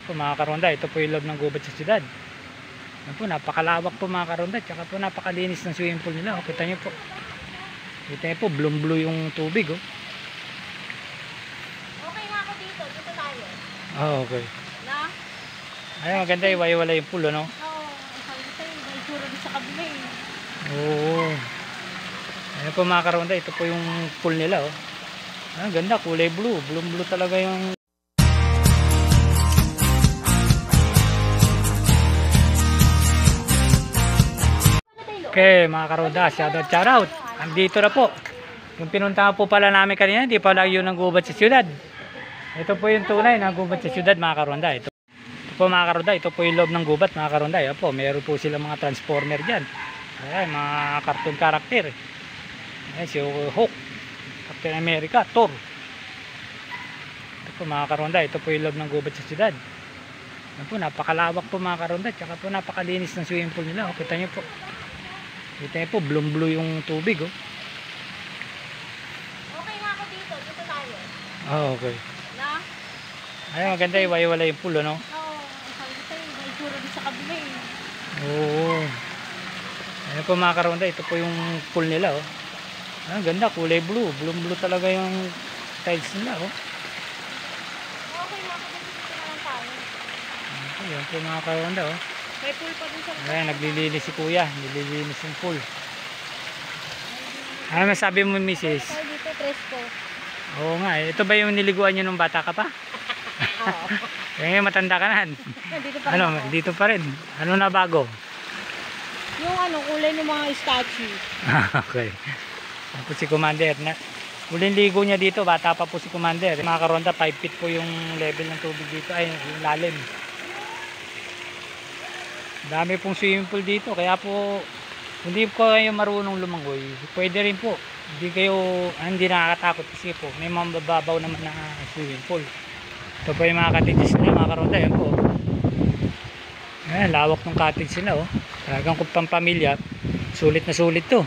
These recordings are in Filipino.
po mga karonda, ito po yung loob ng gubat sa siyudad. Ayan po, napakalawak po mga karonda, tsaka po napakalinis ng swimming pool nila. Kita nyo po. Kita nyo po, blue yung tubig. Oh. Okay nga ako dito. Dito tayo. Oh, okay. Na? Ayun, maganda iwa-iwala yung pool, ano? Oo. Sabi ko sa'yo, may isura din sa kabila eh. Oo. Ayan po mga karonda, ito po yung pool nila. Oh. Ah, ganda, kulay blue. Blue talaga yung... Okay, mga karoda, shoutout. Andito na po. Yung pinuntahan po pala namin kanina, hindi pala yun ang gubat sa siyudad. Ito po yung tunay na gubat sa siyudad, mga karonda. Ito po mga karoda, ito po yung loob ng gubat, mga karonda. Ayan po, meron po silang mga transformer dyan. Ayan, mga cartoon character. Ayan, si Hulk, Captain America, Thor. Ito po mga karonda, ito po yung loob ng gubat sa siyudad. Ayan po, napakalawak po mga karonda, tsaka po napakalinis ng swimming pool nila. Kita nyo po. Kita nyo po, blue yung tubig. Oh. Okay nga ako dito. Dito tayo. Oh, okay. Na? Ayun, maganda iwa-iwala yung pool, ano? Oo. Sabi ko sa'yo, may isura din sa kabila eh. Oo. Ayun po mga karonda, ito po yung pool nila. Oh. Ah, ganda, kulay blue. Blue talaga yung tiles nila. Oh. Okay nga ako dito. Dito na lang tayo. Ayun po mga karonda. Oh. May pool pa din sa Ayan, naglilinis si kuya. Nililinis yung pool. Ano masabi mo, Mrs.? tayo dito, presko. Oo nga, ito ba yung niliguan nyo nung bata ka pa? Oo. Kaya matanda ka na. Dito pa Ano, rin ako. dito pa rin. Ano na bago? Yung ano, kulay ng mga statue. Okay. Ako si Commander. Huling ligo niya dito, bata pa po si Commander. Mga karonda, 5 feet po yung level ng tubig dito. Ay, yung lalim. Dami pong swimming pool dito. Kaya po, hindi po kayo marunong lumangoy. Pwede rin po. Hindi nakakatakot kasi po. May mga bababaw naman na swimming pool. Ito po yung mga cottages nila, mga karonda. Yan po. Ayan, lawak ng cottage nila. Oh. Talagang kung pampamilya, sulit na sulit to.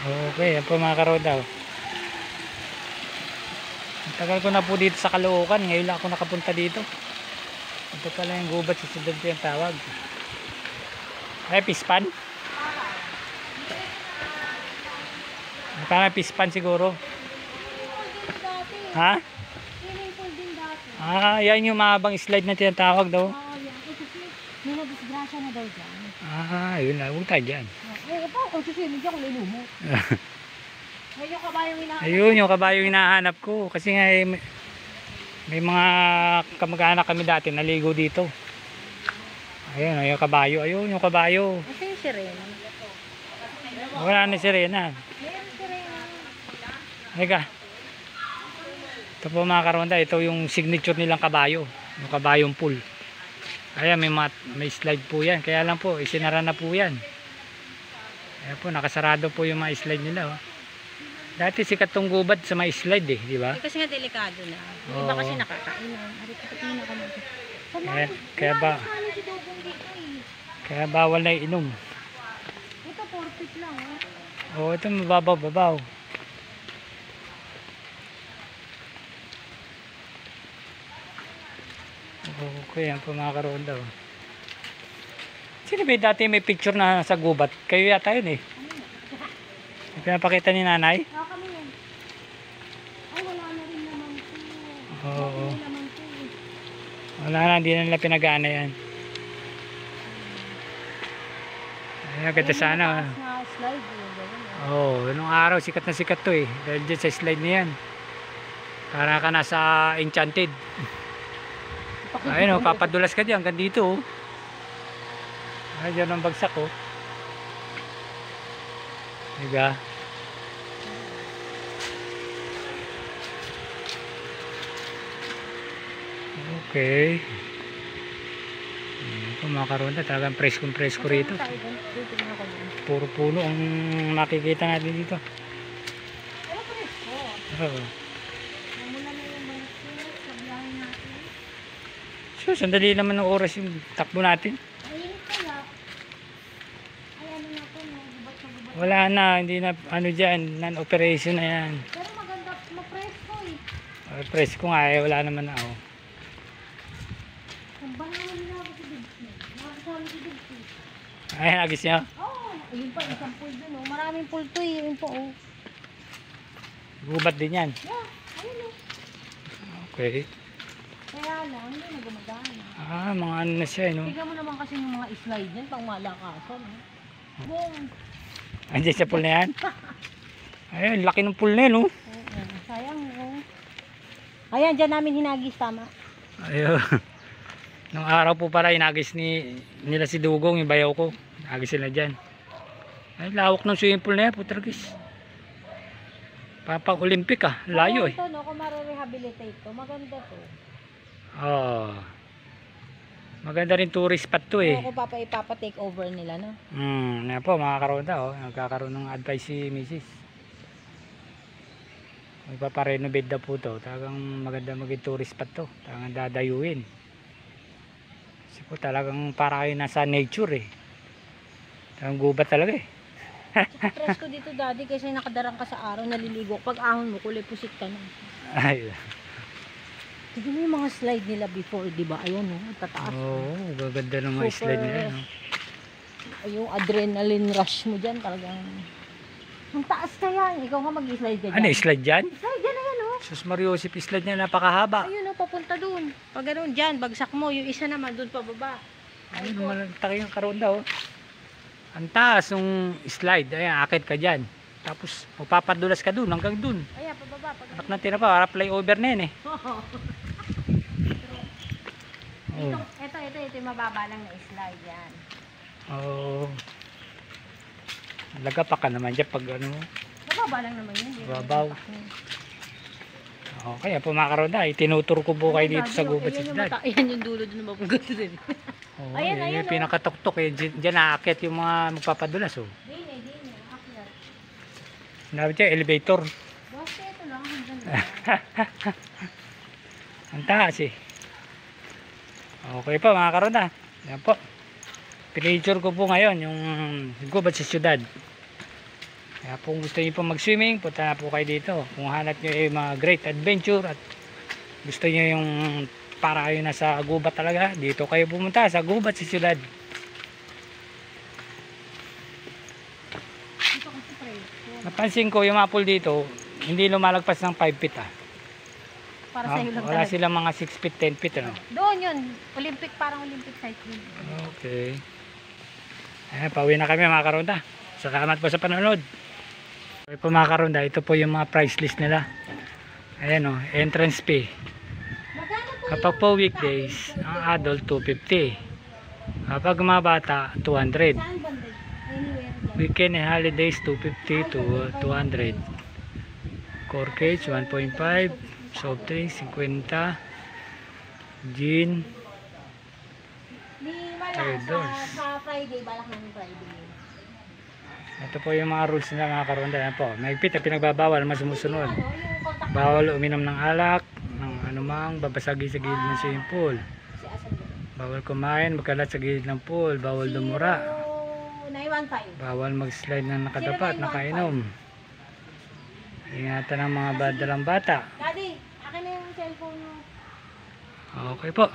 Okay, yan po mga karoda. Tagal ko na po dito sa Caloocan. Ngayon lang ako nakapunta dito. Ito pala yung gubat sa siyudad ko yung tawag. Ay, pispan? Parang pispan siguro. Ha? Swimming pool din dati. Ah, yan yung mahabang slide na tinatawag daw. Oo, yan. Kasi may nadisgrasya na daw dyan. Ah, yun na. Huwag tayo dyan. Eh, pa ako swimming dyan kung lilumot. Ngayon yung kabayong hinahanap. Ayun, yung kabayong hinahanap ko. Kasi nga, may mga kamag-anak kami dati naligo dito. Ayun, yung kabayo. Ayun, yung kabayo. Ito yung sirena. Wala na si Rena. Ayan, sirena. Eka. Ito po mga karonda, ito yung signature nilang kabayo. Yung kabayong pool. Ayan, may slide po yan. Kaya lang po, isinara na po yan. Ayan po, nakasarado po yung mga slide nila. Oh. Dati sikat tong gubat sa mga slide eh, di ba? Kasi nga delikado na. Yung iba kasi nakakainan. Harip-haripin ako natin. Kaya bawal na inom. Ito, 4 feet lang. Oh, ito mababaw-babaw. Okay, yan po mga karonda. Oh. Sino ba dati may picture na sa gubat? Kayo yata yun eh. Pinapakita ni nanay? Kami yan. Ay, wala na rin naman po. Oo. Naman po. Wala na, hindi na nila pinag-aana yan. Ayan, ganda sana. Na slide. Oo, nung araw sikat na sikat to eh. Dahil dyan sa slide na yan. Para ka nasa Enchanted. Ayun o, papadulas ka dyan. Hanggang dito oh. Ayun dyan ang bagsak oh. Diba? Okay. Ito mga karonda, talagang presko rito. Puro puno ang makikita natin dito. Oo. So, sandali naman ng oras yung takbo natin. Wala na, hindi na ano dyan, non-operation na yan. Pero maganda, Presko nga eh, wala naman na oh. Ang bangawan nila ako si Dibsi. Nakakasama si Dibsi. Ay, agis niya. Oo, ayun pa, isang pool dun oh. Maraming pool to eh. Ayun po oh. Gubat din yan. Yeah, ayun oh. Okay. Kaya lang, hindi na gumagana. Ah, mga ano na siya, no? Tignan mo naman kasi yung mga slide niyan, pang malakasan. Boom! Andiyan sa pool na yan. Ayun, laki ng pool na yan, oh. Oo, sayang oh. Ayan, dyan namin hinagis, tama. Ayun. Nung araw po pala, inagis nila si Dugong, yung bayaw ko. Inagis sila dyan. Ay, lawak ng swimming pool na yan, putragis. Papa-Olympic ah, layo eh. Ito, no, kung marirehabilitate to, maganda to. Oh. Maganda rin tourist spot to eh. Oo, kung ipapa-take over nila, no? Yan po mga karoda, oh. Nagkakaroon ng advice si Mrs. Magpaparenovate daw po to. Talagang maganda maging tourist spot to. Talagang dadayuin. Kasi po talagang para kayo nasa nature eh. Talagang gubat talaga eh. Presko dito, daddy, kasi nakadarang ka sa araw, naliligo. Pag ahon mo, kulay pusit ka na. Ay. Tignan mo yung mga slide nila before, di ba? Ayan, no? Tataas. Oo, gaganda ng mga slide nila. No? Yung adrenaline rush mo dyan, talagang... Ang taas ka yan. Ikaw nga mag-slide ka dyan. Ano, slide dyan? Slide dyan na yan, no? Sus Mariosip, slide niya napakahaba. Ayun, no, papunta dun. Pag ganun dyan, bagsak mo. Yung isa naman, dun pababa. Ayun, malaki yung karonda, oh. Ang taas ng slide, ayan, akit ka dyan. Tapos, magpapadulas ka dun, hanggang dun. Ayan, pababa. Pag Anak natin na pa, para flyover na yan eh. Oh. Ito yung mababa lang na slide yan. Oh. Lagapak ka naman dyan pag ano. Mababa lang naman yun. Babaw. Okay, po mga karonda, itinuturo ko po kayo dito sa Gubat Ciudad. Ayan yung dulo dun na mapugat din. Oh, Ayan, ayan, ayan, yung pinakatuktok eh. Diyan naakit yung mga magpapadulas oh. Dine, akyat. Sinabi dyan, elevator. Basta ito lang, hanggang Ang taas eh. Okay po mga karonda. Yan po. Picture ko po ngayon yung Gubat sa Ciudad. Kaya kung gusto niyo po mag-swimming, punta na po kayo dito. Kung hanap niyo yung mga great adventure at gusto niyo yung para kayo nasa gubat talaga, dito kayo pumunta sa Gubat sa Ciudad. dito kasi presko. Napansin ko yung mga pool dito, hindi lumalagpas ng 5 feet ah. Para sa lang Wala talaga. silang mga 6 feet, 10 feet ano. Doon yun, Olympic, parang Olympic size yun. Okay. Ayan, pauwi na kami mga karonda. Salamat po sa panonood. Okay po mga karonda, ito po yung mga price list nila. Ayan o, entrance fee. Magkano po Kapag po weekdays, ang adult 250. Kapag mga bata, 200. saan banda? Anywhere dyan. Weekend and holidays, 250 to 200. Core cage, 1.5. Soft drinks, 50. Gin. Di wala, Outdoors. sa Friday, balak namin Friday. Ito po yung mga rules nila mga karonda. Yan po. Mahigpit na pinagbabawal, mas sumusunod. Ano, yung contact Bawal uminom ng alak, ng anumang babasagi sa gilid ng swimming pool. si Asan doon. Bawal kumain, magkalat sa gilid ng pool. Bawal dumura. 0915. Bawal mag-slide ng nakadapat, nakainom. Ingatan ng mga badalang bata. Daddy, akin na yung cellphone mo. Okay po.